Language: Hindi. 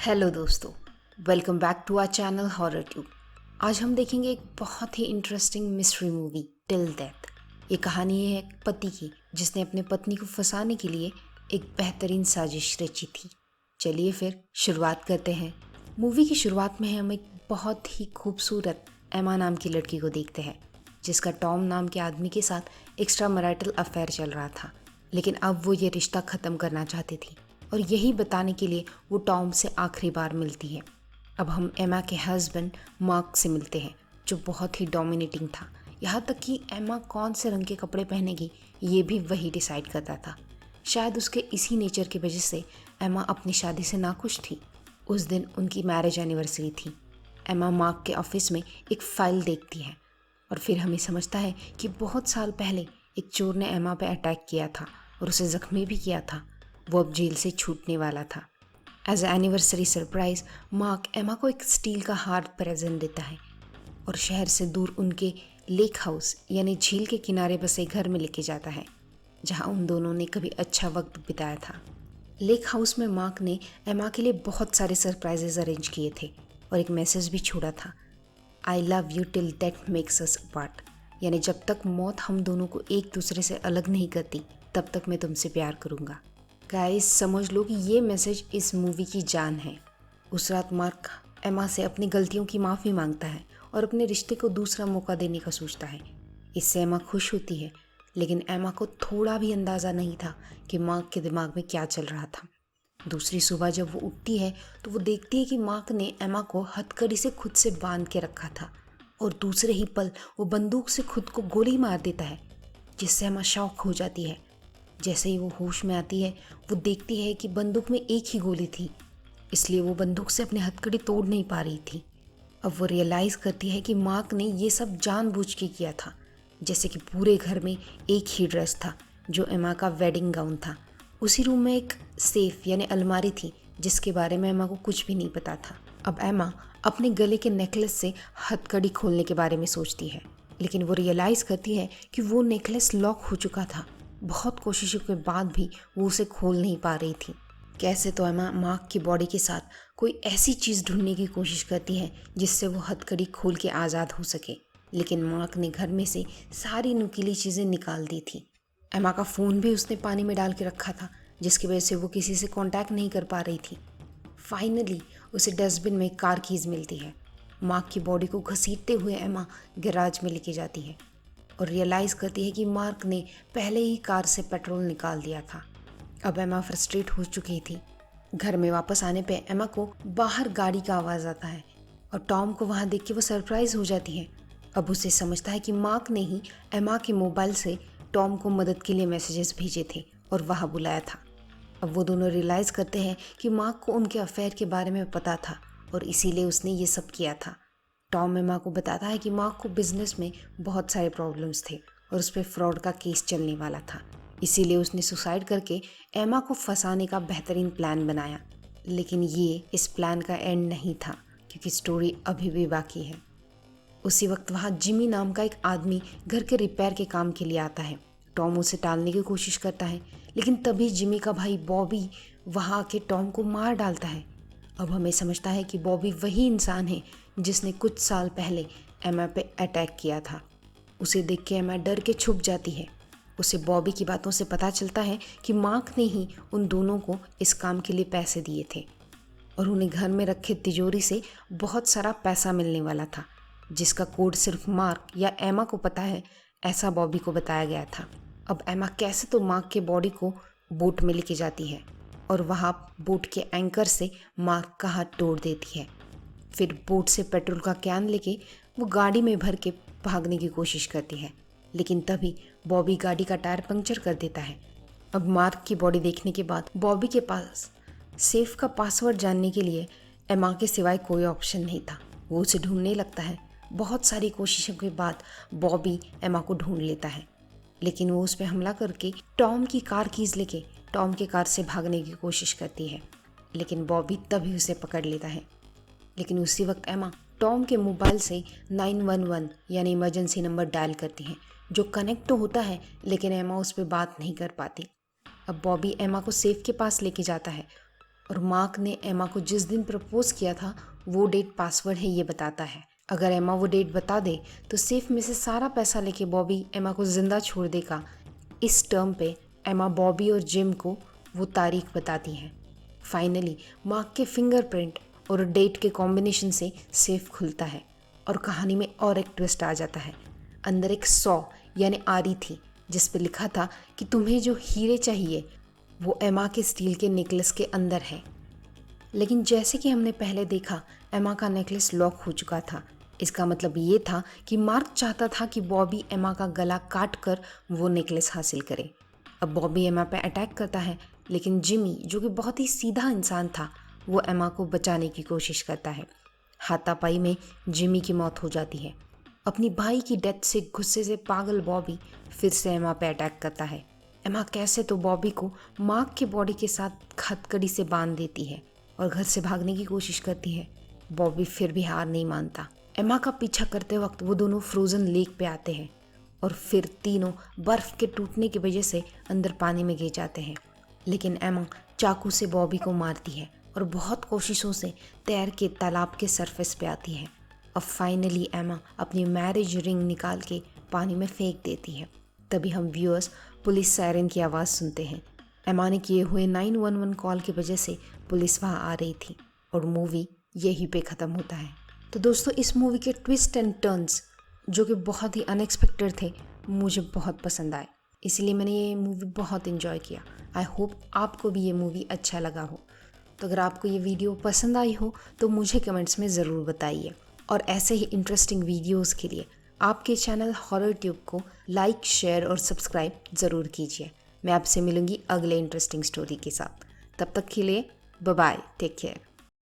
हेलो दोस्तों, welcome back to our channel horror tube. आज हम देखेंगे एक बहुत ही interesting mystery movie till death. ये कहानी है एक पति की जिसने अपने पत्नी को फंसाने के लिए एक बेहतरीन साजिश रची थी। चलिए फिर शुरुआत करते हैं। मूवी की शुरुआत में हम एक बहुत ही खूबसूरत एमा नाम की लड़की को देखते हैं जिसका टॉम नाम के आदमी के साथ एक्स्ट्रा मैरिटल अफेयर चल रहा था, लेकिन अब वो ये रिश्ता ख़त्म करना चाहती थी और यही बताने के लिए वो टॉम से आखिरी बार मिलती है। अब हम एमा के हस्बैंड मार्क से मिलते हैं जो बहुत ही डोमिनेटिंग था। यहाँ तक कि एमा कौन से रंग के कपड़े पहनेगी ये भी वही डिसाइड करता था। शायद उसके इसी नेचर की वजह से एमा अपनी शादी से नाखुश थी। उस दिन उनकी मैरिज एनिवर्सरी थी। एमा मार्क के ऑफिस में एक फ़ाइल देखती है और फिर हमें समझता है कि बहुत साल पहले एक चोर ने एमा पे अटैक किया था और उसे ज़ख्मी भी किया था। वो अब जेल से छूटने वाला था। As a anniversary surprise Mark Emma को एक स्टील का हार प्रेजेंट देता है और शहर से दूर उनके लेक हाउस यानी झील के किनारे बसे घर में लेके जाता है जहाँ उन दोनों ने कभी अच्छा वक्त बिताया था। लेक हाउस में मार्क ने एमा के लिए बहुत सारे सरप्राइजेज अरेंज किए थे और एक मैसेज भी छोड़ा था, I love you till that makes us apart, यानी जब तक मौत हम दोनों को एक दूसरे से अलग नहीं करती तब तक मैं तुमसे प्यार करूँगा। गाइस समझ लो कि ये मैसेज इस मूवी की जान है। उस रात मार्क एमा से अपनी गलतियों की माफ़ी मांगता है और अपने रिश्ते को दूसरा मौका देने का सोचता है। इससे एमा खुश होती है, लेकिन एमा को थोड़ा भी अंदाज़ा नहीं था कि मार्क के दिमाग में क्या चल रहा था। दूसरी सुबह जब वो उठती है तो वो देखती है कि मार्क ने एमा को हथकड़ी से खुद से बांध के रखा था और दूसरे ही पल वो बंदूक से खुद को गोली मार देता है, जिससे एमा शॉक हो जाती है। जैसे ही वो होश में आती है वो देखती है कि बंदूक में एक ही गोली थी, इसलिए वो बंदूक से अपनी हथकड़ी तोड़ नहीं पा रही थी। अब वो रियलाइज़ करती है कि मार्क ने ये सब जानबूझ के किया था। जैसे कि पूरे घर में एक ही ड्रेस था जो एमा का वेडिंग गाउन था। उसी रूम में एक सेफ यानी अलमारी थी जिसके बारे में एमा को कुछ भी नहीं पता था। अब एमा अपने गले के नेकलेस से हथकड़ी खोलने के बारे में सोचती है, लेकिन वो रियलाइज़ करती है कि वो नेकलेस लॉक हो चुका था। बहुत कोशिशों के बाद भी वो उसे खोल नहीं पा रही थी। कैसे तो एमा मार्क की बॉडी के साथ कोई ऐसी चीज़ ढूंढने की कोशिश करती है जिससे वो हथकड़ी खोल के आज़ाद हो सके, लेकिन मार्क ने घर में से सारी नुकीली चीज़ें निकाल दी थी। एमा का फ़ोन भी उसने पानी में डाल के रखा था जिसकी वजह से वो किसी से कांटेक्ट नहीं कर पा रही थी। फाइनली उसे डस्टबिन में कार कीज़ मिलती है। मार्क की बॉडी को घसीटते हुए एमा गैराज में लेके जाती है और रियलाइज़ करती है कि मार्क ने पहले ही कार से पेट्रोल निकाल दिया था। अब एमा फ्रस्ट्रेट हो चुकी थी। घर में वापस आने पे एमा को बाहर गाड़ी का आवाज़ आता है और टॉम को वहाँ देख के वो सरप्राइज़ हो जाती है। अब उसे समझता है कि मार्क ने ही एमा के मोबाइल से टॉम को मदद के लिए मैसेजेस भेजे थे और वहाँ बुलाया था। अब वो दोनों रियलाइज़ करते हैं कि मार्क को उनके अफेयर के बारे में पता था और इसीलिए उसने ये सब किया था। टॉम एमा को बताता है कि मार्क को बिजनेस में बहुत सारे प्रॉब्लम्स थे और उस पर फ्रॉड का केस चलने वाला था, इसीलिए उसने सुसाइड करके एमा को फंसाने का बेहतरीन प्लान बनाया। लेकिन ये इस प्लान का एंड नहीं था क्योंकि स्टोरी अभी भी बाकी है। उसी वक्त वहाँ जिमी नाम का एक आदमी घर के रिपेयर के काम के लिए आता है। टॉम उसे टालने की कोशिश करता है, लेकिन तभी जिमी का भाई बॉबी वहाँ आके टॉम को मार डालता है। अब हमें समझता है कि बॉबी वही इंसान है जिसने कुछ साल पहले एमा पे अटैक किया था। उसे देख के एमा डर के छुप जाती है। उसे बॉबी की बातों से पता चलता है कि मार्क ने ही उन दोनों को इस काम के लिए पैसे दिए थे और उन्हें घर में रखे तिजोरी से बहुत सारा पैसा मिलने वाला था, जिसका कोड सिर्फ मार्क या एमा को पता है, ऐसा बॉबी को बताया गया था। अब एमा कैसे तो मार्क के बॉडी को बोट में लेके जाती है और वहाँ बोट के एंकर से मार्क का हाथ तोड़ देती है। फिर बोट से पेट्रोल का कैन लेके वो गाड़ी में भर के भागने की कोशिश करती है, लेकिन तभी बॉबी गाड़ी का टायर पंक्चर कर देता है। अब मार्क की बॉडी देखने के बाद बॉबी के पास सेफ का पासवर्ड जानने के लिए एमा के सिवाय कोई ऑप्शन नहीं था। वो उसे ढूंढने लगता है। बहुत सारी कोशिशों के बाद बॉबी एमा को ढूंढ लेता है, लेकिन वो उस पर हमला करके टॉम की कार कीज लेके टॉम के कार से भागने की कोशिश करती है, लेकिन बॉबी तभी उसे पकड़ लेता है। लेकिन उसी वक्त एमा टॉम के मोबाइल से 911 यानी इमरजेंसी नंबर डायल करती है, जो कनेक्ट तो होता है लेकिन एमा उस पर बात नहीं कर पाती। अब बॉबी एमा को सेफ के पास लेके जाता है और मार्क ने एमा को जिस दिन प्रपोज किया था वो डेट पासवर्ड है ये बताता है। अगर एमा वो डेट बता दे तो सेफ में से सारा पैसा लेके बॉबी एमा को जिंदा छोड़ देगा। इस टर्म पे एमा बॉबी और जिम को वो तारीख बताती है। फाइनली मार्क के फिंगरप्रिंट और डेट के कॉम्बिनेशन से सेफ खुलता है और कहानी में और एक ट्विस्ट आ जाता है। अंदर एक 100 यानी आरी थी जिस पे लिखा था कि तुम्हें जो हीरे चाहिए वो एमा के स्टील के नेकलेस के अंदर है। लेकिन जैसे कि हमने पहले देखा एमा का नेकलेस लॉक हो चुका था। इसका मतलब ये था कि मार्क चाहता था कि बॉबी एमा का गला काट कर वो नेकलेस हासिल करे। अब बॉबी एमा पे अटैक करता है लेकिन जिमी जो कि बहुत ही सीधा इंसान था वो एमा को बचाने की कोशिश करता है। हाथापाई में जिमी की मौत हो जाती है। अपनी भाई की डेथ से गुस्से से पागल बॉबी फिर से एमा पे अटैक करता है। एमा कैसे तो बॉबी को मार्क की बॉडी के साथ हथकड़ी से बांध देती है और घर से भागने की कोशिश करती है। बॉबी फिर भी हार नहीं मानता। एमा का पीछा करते वक्त वो दोनों फ्रोजन लेक पे आते हैं और फिर तीनों बर्फ के टूटने की वजह से अंदर पानी में गिर जाते हैं। लेकिन एमा चाकू से बॉबी को मारती है और बहुत कोशिशों से तैर के तालाब के सरफेस पे आती है। अब फाइनली एमा अपनी मैरिज रिंग निकाल के पानी में फेंक देती है। तभी हम व्यूअर्स पुलिस सायरन की आवाज़ सुनते हैं। एमा ने किए हुए 911 कॉल की वजह से पुलिस वहाँ आ रही थी और मूवी यहीं पे ख़त्म होता है। तो दोस्तों इस मूवी के ट्विस्ट एंड टर्न्स जो कि बहुत ही अनएक्सपेक्टेड थे मुझे बहुत पसंद आए, इसलिए मैंने ये मूवी बहुत इन्जॉय किया। आई होप आपको भी ये मूवी अच्छा लगा हो। तो अगर आपको ये वीडियो पसंद आई हो तो मुझे कमेंट्स में ज़रूर बताइए और ऐसे ही इंटरेस्टिंग वीडियोज़ के लिए आपके चैनल हॉरर ट्यूब को लाइक, शेयर और सब्सक्राइब ज़रूर कीजिए। मैं आपसे मिलूंगी अगले इंटरेस्टिंग स्टोरी के साथ। तब तक के लिए बाय बाय, टेक केयर।